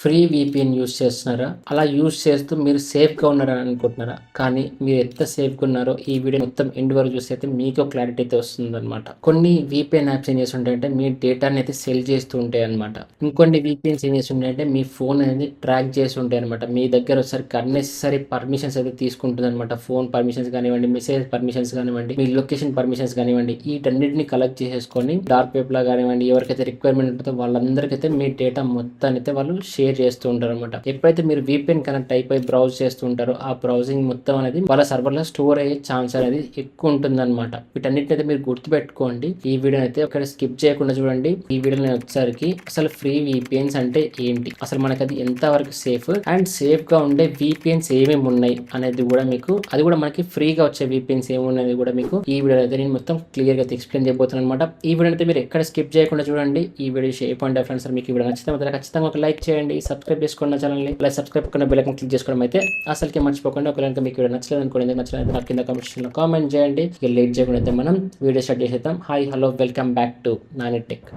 Free VPN use చేస్తున్నారా? అలా use చేస్తూ మీరు సేఫ్‌గా ఉన్నారని అనుకుంటున్నారా? కానీ మీరు ఎంత సేఫ్‌గా ఉన్నారో ఈ వీడియో మొత్తం ఎండ్ వరకు చూస్తే అయితే మీకో క్లారిటీ అయితే వస్తుందన్నమాట. కొన్ని వీపీఎన్ యాప్స్ ఏం చేస్తుంటాయంటే మీ డేటాని అయితే సెల్ చేస్తూ ఉంటాయన్నమాట. ఇంకొన్ని వీపీఎన్స్ ఏం చేస్తుంటాయంటే మీ ఫోన్ అనేది ట్రాక్ చేసి ఉంటాయన్నమాట. మీ దగ్గర వచ్చేసరికి అన్నెసెసరీ పర్మిషన్స్ అయితే తీసుకుంటుందన్నమాట. ఫోన్ పర్మిషన్స్ కానివ్వండి, మెసేజ్ పర్మిషన్స్ కానివ్వండి, మీ లొకేషన్ పర్మిషన్స్ కానివ్వండి, వీటన్నిటిని కలెక్ట్ చేసేసుకొని డార్క్ వెబ్‌లో కానివ్వండి, ఎవరికైతే రిక్వైర్మెంట్ ఉంటుందో వాళ్ళందరికైతే మీ డేటా మొత్తాన్ని అయితే వాళ్ళు షేర్ చేస్తూ ఉంటారు అనమాట. ఎప్పుడైతే మీరు VPN కనెక్ట్ అయిపోయి బ్రౌజ్ చేస్తూ ఉంటారో ఆ బ్రౌజింగ్ మొత్తం అనేది వాళ్ళ సర్వర్ లో స్టోర్ అయ్యే ఛాన్స్ అనేది ఎక్కువ ఉంటుంది అనమాట. వీటన్నిటిని అయితే మీరు గుర్తుపెట్టుకోండి. ఈ వీడియో అయితే ఒకటి స్కిప్ చేయకుండా చూడండి. ఈ వీడియోలో వచ్చేసరికి అసలు ఫ్రీ VPNs అంటే ఏంటి, అసలు మనకి అది ఎంత వరకు సేఫ్ అండ్ సేఫ్ గా ఉండే VPNs ఏమేమి ఉన్నాయి అనేది కూడా మీకు, అది కూడా మనకి ఫ్రీగా వచ్చే VPNs ఏమున్నది కూడా మీకు ఈ వీడియో అయితే నేను మొత్తం క్లియర్ గా ఎక్స్ప్లెయిన్ చేయబోతున్నాను అనమాట. ఈ వీడియో అయితే మీరు ఎక్కడ స్కిప్ చేయకుండా చూడండి. ఈ వీడియో షేర్ పాయింట్ ఫ్రెండ్స్ మీకు ఈ వీడియో నచ్చితే మాత్రం ఖచ్చితంగా ఒక లైక్ చేయండి, సబ్స్క్రైబ్ చేసుకోండి నా ఛానల్ని. అలా సబ్స్క్రైబ్ కొన్న బెల్ ఐకాన్ క్లిక్ చేసుకోవడం అయితే అసలుకి మర్చిపోకండి. ఒకవేళ మీకు వీడియో నచ్చలేదు అనుకోండి, ఎందుకు నచ్చలేదు నాకు కింద కామెంట్ కామెంట్ చేయండి. ఇక లేట్ చేయకుండా అయితే మనం వీడియో స్టార్ట్ చేసేద్దాం. Hi hello welcome back to Nani tech.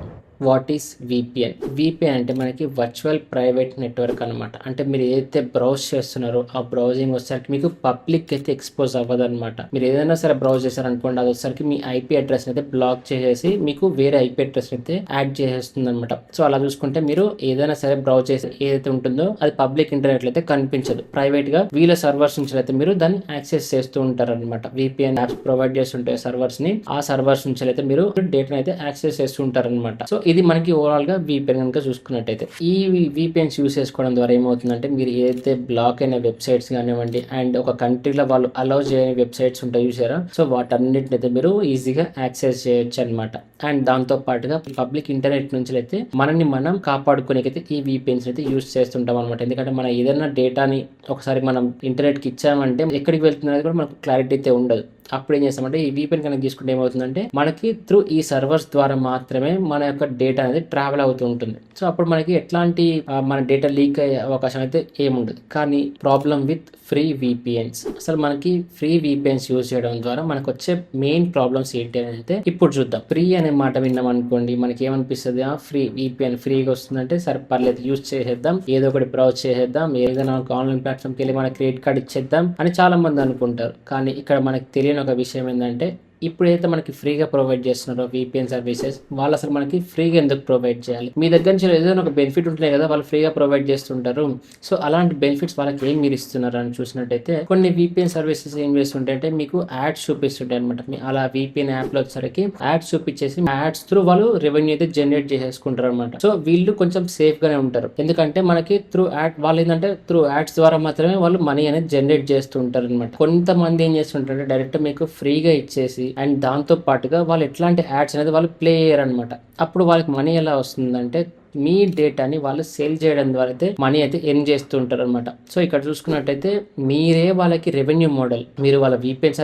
What is VPN? VPN అంటే మనకి వర్చువల్ ప్రైవేట్ నెట్వర్క్ అనమాట. అంటే మీరు ఏదైతే బ్రౌజ్ చేస్తున్నారో ఆ బ్రౌజింగ్ వచ్చేసరికి మీకు పబ్లిక్ అయితే ఎక్స్పోజ్ అవ్వదు అనమాట. మీరు ఏదైనా సరే బ్రౌజ్ చేశారనుకోండి, అది వచ్చేసరికి మీ IP అడ్రస్ అయితే బ్లాక్ చేసేసి మీకు వేరే IP అడ్రస్ అయితే యాడ్ చేసేస్తుంది అనమాట. సో అలా చూసుకుంటే మీరు ఏదైనా సరే బ్రౌజ్ చేసి ఏదైతే ఉంటుందో అది పబ్లిక్ ఇంటర్నెట్ అయితే కనిపించదు. ప్రైవేట్ గా వీళ్ళ సర్వర్స్ నుంచి అయితే మీరు దాన్ని యాక్సెస్ చేస్తూ ఉంటారు అనమాట. VPN యాప్స్ ప్రొవైడ్ చేస్తుంటాయి సర్వర్స్ ని, ఆ సర్వర్స్ నుంచి అయితే మీరు డేటాను అయితే యాక్సెస్ చేస్తుంటారు అనమాట. సో ఇది మనకి ఓవరాల్ గా VPN కనుక చూసుకున్నట్టయితే ఈ VPNs యూస్ చేసుకోవడం ద్వారా ఏమవుతుందంటే మీరు ఏదైతే బ్లాక్ అయిన వెబ్సైట్స్ కానివ్వండి అండ్ ఒక కంట్రీలో వాళ్ళు అలౌ చేయని వెబ్సైట్స్ ఉంటాయి చూసారా, సో వాటన్నిటిని అయితే మీరు ఈజీగా యాక్సెస్ చేయొచ్చు అనమాట. అండ్ దాంతో పాటుగా పబ్లిక్ ఇంటర్నెట్ నుంచి అయితే మనల్ని మనం కాపాడుకునేకైతే ఈ VPNs అయితే యూస్ చేస్తుంటాం అనమాట. ఎందుకంటే మన ఏదైనా డేటాని ఒకసారి మనం ఇంటర్నెట్ కి ఇచ్చామంటే ఎక్కడికి వెళ్తుంది అనేది కూడా మనకు క్లారిటీ అయితే ఉండదు. అప్పుడు ఏం చేస్తామంటే ఈ VPN కనెక్ట్ చేసుకుంటే ఏమవుతుందంటే మనకి త్రూ ఈ సర్వర్స్ ద్వారా మాత్రమే మన యొక్క డేటా అనేది ట్రావెల్ అవుతూ ఉంటుంది. సో అప్పుడు మనకి ఎట్లాంటి మన డేటా లీక్ అయ్యే అవకాశం అయితే ఏముండదు. కానీ ప్రాబ్లం విత్ ఫ్రీ VPNs, అసలు మనకి ఫ్రీ VPNs యూజ్ చేయడం ద్వారా మనకు వచ్చే మెయిన్ ప్రాబ్లమ్స్ ఏంటి అని అయితే ఇప్పుడు చూద్దాం. ఫ్రీ అనే మాట విన్నాం అనుకోండి, మనకి ఏమనిపిస్తుంది, ఫ్రీ VPN ఫ్రీగా వస్తుందంటే సరే పర్లేదు యూజ్ చేసేద్దాం, ఏదో ఒకటి బ్రౌజ్ చేసేద్దాం, ఏదైనా ఆన్లైన్ ప్లాట్ఫామ్కి వెళ్ళి మన క్రెడిట్ కార్డ్ ఇచ్చేద్దాం అని చాలా మంది అనుకుంటారు. కానీ ఇక్కడ మనకి తెలియని ఒక విషయం ఏంటంటే ఇప్పుడైతే మనకి ఫ్రీగా ప్రొవైడ్ చేస్తున్నారో VPN సర్వీసెస్, వాళ్ళు అసలు మనకి ఫ్రీగా ఎందుకు ప్రొవైడ్ చేయాలి? మీ దగ్గర నుంచి ఏదైనా ఒక బెనిఫిట్ ఉంటున్నాయి కదా, వాళ్ళు ఫ్రీగా ప్రొవైడ్ చేస్తుంటారు. సో అలాంటి బెనిఫిట్స్ వాళ్ళకి ఏం మీరు ఇస్తున్నారు అని చూసినట్టయితే కొన్ని VPN సర్వీసెస్ ఏం చేస్తుంటే మీకు యాడ్స్ చూపిస్తుంటాయి అనమాట. అలా VPN యాప్ లో వచ్చేసరికి యాడ్స్ చూపించేసి యాడ్స్ త్రూ వాళ్ళు రెవెన్యూ అయితే జనరేట్ చేసేసుకుంటారు అనమాట. సో వీళ్ళు కొంచెం సేఫ్ గానే ఉంటారు. ఎందుకంటే మనకి త్రూ యాడ్ వాళ్ళు ఏంటంటే త్రూ యాడ్స్ ద్వారా మాత్రమే వాళ్ళు మనీ అనేది జనరేట్ చేస్తుంటారు అనమాట. కొంతమంది ఏం చేస్తుంటారు, డైరెక్ట్ మీకు ఫ్రీగా ఇచ్చేసి అండ్ దాంతో పాటుగా వాళ్ళు ఎట్లాంటి యాడ్స్ అనేది వాళ్ళు ప్లే చేయరు అనమాట. అప్పుడు వాళ్ళకి మనీ ఎలా వస్తుందంటే మీ డేటాని వాళ్ళు సేల్ చేయడం ద్వారా అయితే మనీ అయితే ఎర్న్ చేస్తూ ఉంటారు అనమాట. సో ఇక్కడ చూసుకున్నట్టయితే మీరే వాళ్ళకి రెవెన్యూ మోడల్, మీరు వాళ్ళ VPN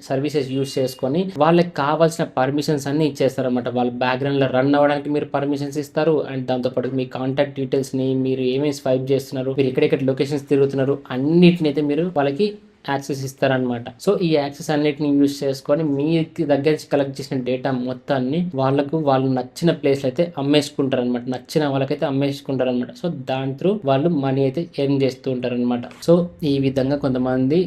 సర్వీసెస్ యూజ్ చేసుకొని వాళ్ళకి కావాల్సిన పర్మిషన్స్ అన్ని ఇచ్చేస్తారు అనమాట. వాళ్ళ బ్యాక్గ్రౌండ్ లో రన్ అవ్వడానికి మీరు పర్మిషన్స్ ఇస్తారు. అండ్ దాంతో పాటు మీ కాంటాక్ట్ డీటెయిల్స్ ని, మీరు ఏమేమి స్వైప్ చేస్తున్నారు, మీరు ఎక్కడెక్కడ లొకేషన్స్ తిరుగుతున్నారు అన్నిటిని అయితే మీరు వాళ్ళకి యాక్సెస్ ఇస్తారనమాట. సో ఈ యాక్సెస్ అన్నిటిని యూజ్ చేసుకొని మీ దగ్గర నుంచి కలెక్ట్ చేసిన డేటా మొత్తాన్ని వాళ్ళు నచ్చిన ప్లేస్ అయితే అమ్మేసుకుంటారు అనమాట. నచ్చిన వాళ్ళకైతే అమ్మేసుకుంటారు అనమాట. సో దాని త్రూ వాళ్ళు మనీ అయితే ఎర్న్ చేస్తూ ఉంటారు అనమాట. సో ఈ విధంగా కొంతమంది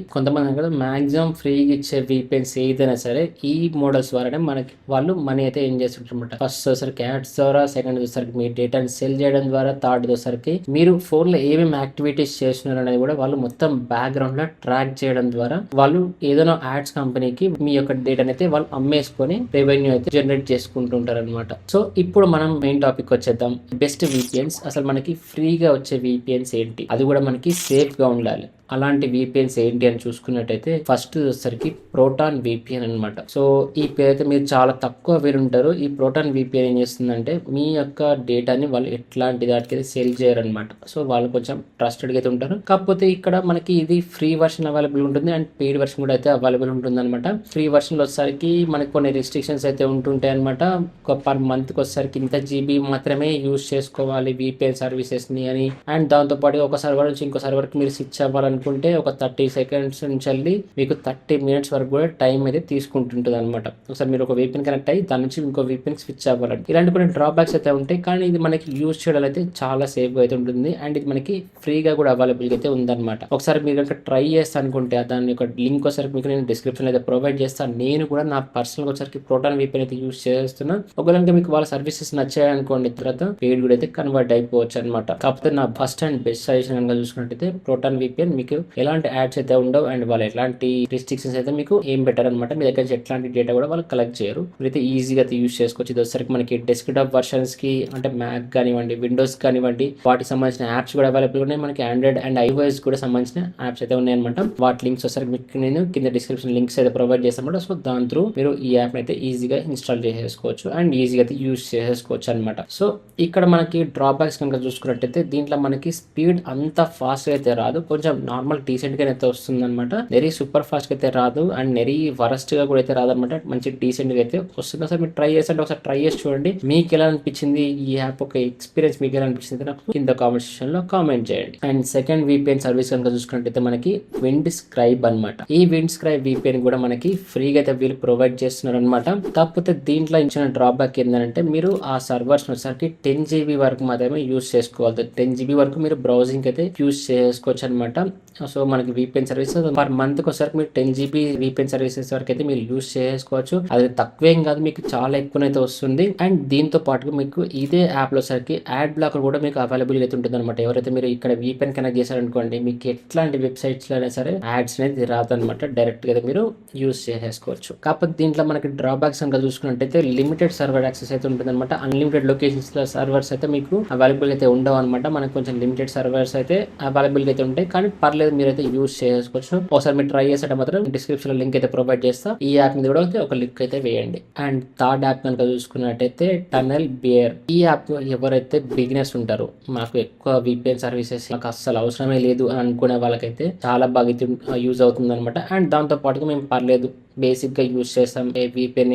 కదా మాక్సిమం ఫ్రీగా ఇచ్చే VPNs ఏదైనా సరే ఈ మోడల్స్ ద్వారానే మనకి వాళ్ళు మనీ అయితే ఎర్న్ చేస్తుంటారు అనమాట. ఫస్ట్ వచ్చేసరికి యాడ్స్ ద్వారా, సెకండ్ వచ్చేసరికి మీ డేటాని సెల్ చేయడం ద్వారా, థర్డ్ వచ్చేసరికి మీరు ఫోన్ లో ఏమేమి యాక్టివిటీస్ చేస్తున్నారు అనేది కూడా వాళ్ళు మొత్తం బ్యాక్గ్రౌండ్ లో ట్రాక్ చేయడం ద్వారా వాళ్ళు ఏదైనా యాడ్స్ కంపెనీకి మీ యొక్క డేటాని అయితే వాళ్ళు అమ్మేసుకొని రెవెన్యూ అయితే జనరేట్ చేసుకుంటూ ఉంటారు అనమాట. సో ఇప్పుడు మనం మెయిన్ టాపిక్ వచ్చేద్దాం. బెస్ట్ VPNs, అసలు మనకి ఫ్రీగా వచ్చే VPNs ఏంటి, అది కూడా మనకి సేఫ్ గా ఉండాలి. అలాంటి VPNs ఏంటి అని చూసుకున్నట్టయితే ఫస్ట్ వచ్చేసరికి ప్రోటాన్ VPN అనమాట. సో ఈ పేరైతే మీరు చాలా తక్కువ వినుంటారు. ఈ ప్రోటాన్ VPN ఏం చేస్తుందంటే మీ యొక్క డేటాని వాళ్ళు ఎట్లాంటి దాటికైతే సేల్ చేయరనమాట. సో వాళ్ళు కొంచెం ట్రస్టెడ్ అయితే ఉంటారు. కాకపోతే ఇక్కడ మనకి ఇది ఫ్రీ వర్షన్ అవైలబుల్ ఉంటుంది అండ్ పెయిడ్ వర్షన్ కూడా అయితే అవైలబుల్ ఉంటుంది అనమాట. ఫ్రీ వర్షన్ లో వచ్చేసరికి మనకి కొన్ని రిస్ట్రిక్షన్స్ అయితే ఉంటుంటాయి అనమాట. ఒక పర్ మంత్ కి వచ్చేసరికి ఇంత GB మాత్రమే యూజ్ చేసుకోవాలి VPN సర్వీసెస్ ని అని. అండ్ దాంతో పాటు ఒక సర్వర్ నుంచి ఇంకో సర్వర్ కి మీరు స్విచ్ అవ్వాలని అనుకుంటే ఒక 30 సెకండ్స్ నుంచి వెళ్ళి మీకు 30 మినిట్స్ వరకు కూడా టైం అయితే తీసుకుంటుంటుంది అనమాట. ఒకసారి మీరు ఒక VPN కనెక్ట్ అయ్యి దాని నుంచి ఇంకో VPN స్విచ్ అవ్వాలండి. ఇలాంటి కొన్ని డ్రాబ్యాక్స్ అయితే ఉంటాయి, కానీ ఇది మనకి యూజ్ చేయడం అయితే చాలా సేఫ్గా అయితే ఉంటుంది. అండ్ ఇది మనకి ఫ్రీగా కూడా అవైలబుల్గా అయితే ఉందన్నమాట. ఒకసారి మీరు కనుక ట్రై చేస్తా అనుకుంటే దాని యొక్క లింక్ ఒకసారి మీకు నేను డిస్క్రిప్షన్ అయితే ప్రొవైడ్ చేస్తాను. నేను కూడా నా పర్సనల్ వచ్చరికి ప్రోటాన్ VPN అయితే యూజ్ చేస్తున్నా. ఒకవేళ మీకు వాళ్ళ సర్వీసెస్ నచ్చాయనుకోండి, తర్వాత పేడ్ కూడా అయితే కన్వర్ట్ అయిపోవచ్చు అనమాట. కాకపోతే నా ఫస్ట్ అండ్ బెస్ట్ సజెషన్ కనుక చూసుకున్నట్టయితే ప్రోటాన్ VPN మీకు ఎలాంటి యాడ్స్ అయితే ఉండవు, అండ్ వాళ్ళు ఎలాంటి రిస్ట్రిక్షన్స్ అయితే మీకు ఏం బెటర్ అనమాట. మీ దగ్గర నుంచి ఎట్లాంటి డేటా కూడా వాళ్ళు కలెక్ట్ చేయరు. మీరైతే ఈజీగా అయితే యూజ్ చేసుకోవచ్చు. ఇది వచ్చరికి మనకి డెస్క్టాప్ వర్షన్స్ కి అంటే మ్యాక్ కానివ్వండి, విండోస్ కానివ్వండి, వాటికి సంబంధించిన యాప్స్ కూడా అవైలబుల్ ఉన్నాయి. మనకి ఆండ్రాయిడ్ అండ్ iOS కూడా సంబంధించిన యాప్స్ అయితే ఉన్నాయి అనమాట. వాటి లింక్స్ వచ్చరికి మీకు నేను కింద డిస్క్రిప్షన్ లింక్స్ అయితే ప్రొవైడ్ చేస్తాను. సో దాని త్రూ మీరు ఈ యాప్ అయితే ఈజీగా ఇన్స్టాల్ చేసేసుకోవచ్చు అండ్ ఈజీగా అయితే యూజ్ చేసేసుకోవచ్చు అనమాట. సో ఇక్కడ మనకి డ్రాబ్యాక్స్ కనుక చూసుకున్నట్టయితే దీంట్లో మనకి స్పీడ్ అంత ఫాస్ట్ అయితే రాదు, కొంచెం నార్మల్ డీసెంట్ గా అయితే వస్తుంది అనమాట. వెరీ సూపర్ ఫాస్ట్ అయితే రాదు అండ్ వెరీ వరస్ట్ గా కూడా అయితే రాదు అనమాట. మంచి డీసెంట్ గా అయితే వస్తుంది. ఒకసారి మీరు ట్రై చేస్తే ఒకసారి ట్రై చేసి చూడండి, మీకు ఎలా అనిపించింది ఈ యాప్ ఒక ఎక్స్పీరియన్స్, మీకు ఎలా అనిపించింది నాకు కింద కామెంట్ సెక్షన్ లో కామెంట్ చేయండి. అండ్ సెకండ్ VPN సర్వీస్ కనుక చూసుకున్నట్టయితే మనకి విండ్ స్క్రైబ్ అనమాట. ఈ విండ్ స్క్రైబ్ VPN కూడా మనకి ఫ్రీగా అయితే వీళ్ళు ప్రొవైడ్ చేస్తున్నారు అనమాట. కాకపోతే దీంట్లో ఇచ్చిన డ్రాబ్యాక్ ఏంటంటే మీరు ఆ సర్వర్స్ వచ్చేసరికి 10 GB వరకు మాత్రమే యూజ్ చేసుకోవాలి. 10 GB వరకు మీరు బ్రౌజింగ్ అయితే యూజ్ చేసుకోవచ్చు అనమాట. సో మనకి VPN సర్వీసెస్ పర్ మంత్ ఒకసారి మీరు 10 GB VPN సర్వీసెస్ వరకు అయితే మీరు యూజ్ చేసుకోవచ్చు. అది తక్కువేం కాదు, మీకు చాలా ఎక్కువనైతే వస్తుంది. అండ్ దీంతో పాటుగా మీకు ఇదే యాప్ లో సరికి యాడ్ బ్లాకర్ కూడా మీకు అవైలబుల్ అయితే ఉంటుంది అనమాట. ఎవరైతే మీరు ఇక్కడ VPN కనెక్ట్ చేశారనుకోండి, మీకు ఎట్లాంటి వెబ్సైట్స్ లో అయినా సరే యాడ్స్ అనేది రాదనమాట. డైరెక్ట్ గా మీరు యూజ్ చేసేసుకోవచ్చు. కాకపోతే దీంట్లో మనకి డ్రాబ్యాక్స్ కనుక చూసుకున్నట్టయితే లిమిటెడ్ సర్వర్ యాక్సెస్ అయితే ఉంటుంది అనమాట. అన్లిమిటెడ్ లొకేషన్స్ లో సర్వర్స్ అయితే మీకు అవైలబుల్ అయితే ఉండవు అనమాట. మనకు కొంచెం లిమిటెడ్ సర్వర్స్ అయితే అవైలబుల్ అయితే ఉంటాయి, కానీ పర్లేదు మీరైతే యూజ్ చేసుకోవచ్చు. ఒకసారి మీరు ట్రై చేసేట మాత్రం డిస్క్రిప్షన్ లో లింక్ అయితే ప్రొవైడ్ చేస్తా. ఈ యాప్ మీద కూడా ఒక లింక్ అయితే వేయండి. అండ్ థర్డ్ యాప్ కనుక చూసుకున్నట్టయితే టనల్ బియర్. ఈ యాప్ ఎవరైతే బిగినర్స్ ఉంటారో, మాకు ఎక్కువ VPN సర్వీసెస్ మాకు అస్సలు అవసరమే లేదు అని అనుకునే వాళ్ళకైతే చాలా బాగా యూజ్ అవుతుంది అనమాట. అండ్ దాంతో పాటుగా మేము పర్లేదు బేసిక్ గా యూజ్ చేస్తాం, VPN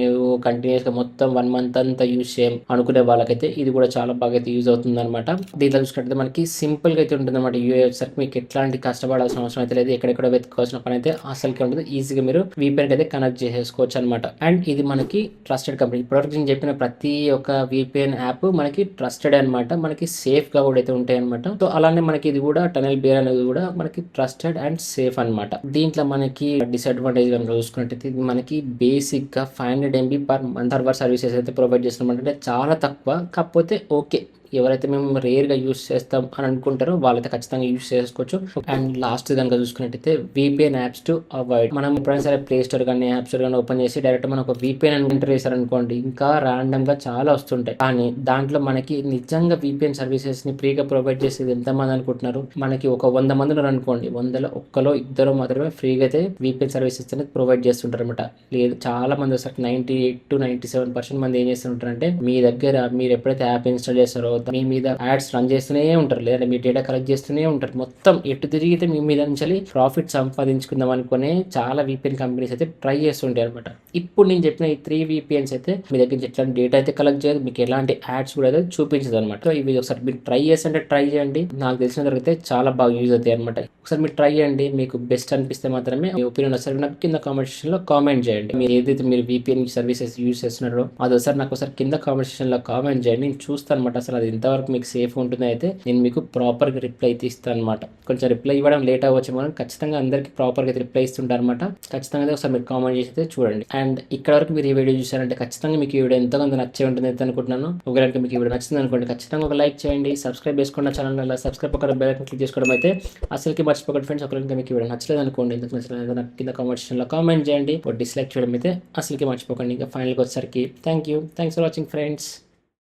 కంటిన్యూస్ గా మొత్తం 1 month అంతా యూజ్ చేయం అనుకునే వాళ్ళకైతే ఇది కూడా చాలా బాగా అయితే యూజ్ అవుతుంది అనమాట. దీంట్లో చూసుకుంటే మనకి సింపుల్ గా అయితే ఉంటుంది అనమాట. సరికి మీకు ఎట్లాంటి కష్టపడాల్సిన అవసరం అయితే లేదు, ఎక్కడెక్కడ వెతుకోవాల్సిన పని అయితే అసలుకి ఉంటుంది. ఈజీగా మీరు VPN అయితే కనెక్ట్ చేసేసుకోవచ్చు అనమాట. అండ్ ఇది మనకి ట్రస్టెడ్ కంపెనీ. ఇప్పటివరకు నేను చెప్పిన ప్రతి ఒక్క VPN యాప్ మనకి ట్రస్టెడ్ అనమాట, మనకి సేఫ్ గా కూడా అయితే ఉంటాయి అనమాట. సో అలానే మనకి ఇది కూడా టనల్ బియర్ అనేది కూడా మనకి ట్రస్టెడ్ అండ్ సేఫ్ అనమాట. దీంట్లో మనకి డిసడ్వాంటేజ్ కనుక చూసుకున్నట్టయితే ఇది మనకి బేసిక్ గా 500 MB per month server services అయితే ప్రొవైడ్ చేస్తున్నాం. అంటే చాలా తక్కువ, కాకపోతే ఓకే ఎవరైతే మేము రేర్ గా యూజ్ చేస్తాం అని అనుకుంటారో వాళ్ళైతే ఖచ్చితంగా యూజ్ చేసుకోవచ్చు. అండ్ లాస్ట్ కనుక చూసుకున్నట్టయితే VPN యాప్స్ టు అవాయిడ్. మనం ఎప్పుడైనా సరే ప్లే స్టోర్ కానీ యాప్ స్టోర్ కానీ ఓపెన్ చేసి డైరెక్ట్ మనం ఒక VPN అని ఎంటర్ చేశారనుకోండి, ఇంకా ర్యాండమ్ గా చాలా వస్తుంటాయి. కానీ దాంట్లో మనకి నిజంగా VPN సర్వీసెస్ ని ఫ్రీగా ప్రొవైడ్ చేసేది ఎంతమంది అనుకుంటున్నారు? మనకి ఒక 100 మంది ఉన్నారు అనుకోండి, 100లో ఒక్కలో ఇద్దరు మాత్రమే ఫ్రీగా అయితే VPN సర్వీసెస్ అనేది ప్రొవైడ్ చేస్తుంటారు అనమాట. లేదు చాలా మంది వస్తారు, 98 to 97% మంది ఏం చేస్తుంటారంటే మీ దగ్గర మీరు ఎప్పుడైతే యాప్ ఇన్స్టాల్ చేస్తారో మీ మీద యాడ్స్ రన్ చేస్తూనే ఉంటారు, లేదంటే మీ డేటా కలెక్ట్ చేస్తూనే ఉంటారు. మొత్తం ఎటు తిరిగితే మీ మీద నుంచి ప్రాఫిట్ సంపాదించుకుందాం అనుకునే చాలా VPN కంపెనీస్ అయితే ట్రై చేస్తుంటాయి అనమాట. ఇప్పుడు నేను చెప్పిన ఈ 3 VPNs అయితే మీ దగ్గర నుంచి ఎట్లాంటి డేటా అయితే కలెక్ట్ చేయదు, మీకు ఎలాంటి యాడ్స్ కూడా అయితే చూపించదు అనమాట. సో ఇవి ఒకసారి మీరు ట్రై చేస్తుంటే ట్రై చేయండి, నాకు తెలిసిన అయితే చాలా బాగా యూజ్ అవుతాయి అనమాట. ఒకసారి మీరు ట్రై చేయండి, మీకు బెస్ట్ అనిపిస్తే మాత్రమే మీ ఒపీనియన్ ఒకసారి నాకు కింద కామెంట్ సెక్షన్ లో కామెంట్ చేయండి. మీరు ఏదైతే మీరు VPN సర్వీసెస్ యూజ్ చేస్తున్నారో అది ఒకసారి నాకు ఒకసారి కింద కామెంట్ సెక్షన్ లో కామెంట్ చేయండి. నేను చూస్తాను అనమాట అసలు అది ఎంతవరకు మీకు సేఫ్ ఉంటుంది. అయితే నేను మీకు ప్రాపర్ గా రిప్లై అయితే ఇస్తాను అనమాట. కొంచెం రిప్లై ఇవ్వడం లేట్ అవ్వచ్చు, మనం ఖచ్చితంగా అందరికి ప్రాపర్ గా రిప్లై ఇస్తుంటారు అనమాట. ఖచ్చితంగా ఒకసారి మీరు కామెంట్ చేసి అయితే చూడండి. అండ్ ఇక్కడ వరకు మీరు ఈ వీడియో చూసారంటే ఖచ్చితంగా మీకు ఈ వీడియో ఎంతో కొంత నచ్చే ఉంటుంది అయితే అనుకుంటున్నాను. ఒకవేళ మీకు ఈ వీడియో నచ్చింది అనుకోండి, ఖచ్చితంగా ఒక లైక్ చేయండి, సబ్స్క్రైబ్ చేసుకున్న ఛానల్ సబ్స్క్రైబ్ ఒక బెల్ ఐకాన్ క్లిక్ చేసుకోవడం అయితే అసలుకి మర్చిపోకండి ఫ్రెండ్స్. ఒకవేళ మీకు ఈ వీడియో నచ్చలేదు అనుకోండి, ఎందుకు నచ్చలేదు నాకు కింద కామెంట్ సెక్షన్ లో కామెంట్ చేయండి. డిస్లైక్ చేయడం అయితే అసలుకి మర్చిపోకండి. ఇంకా ఫైనల్గా వచ్చేసరికి థ్యాంక్స్ ఫర్ వాచింగ్ ఫ్రెండ్స్.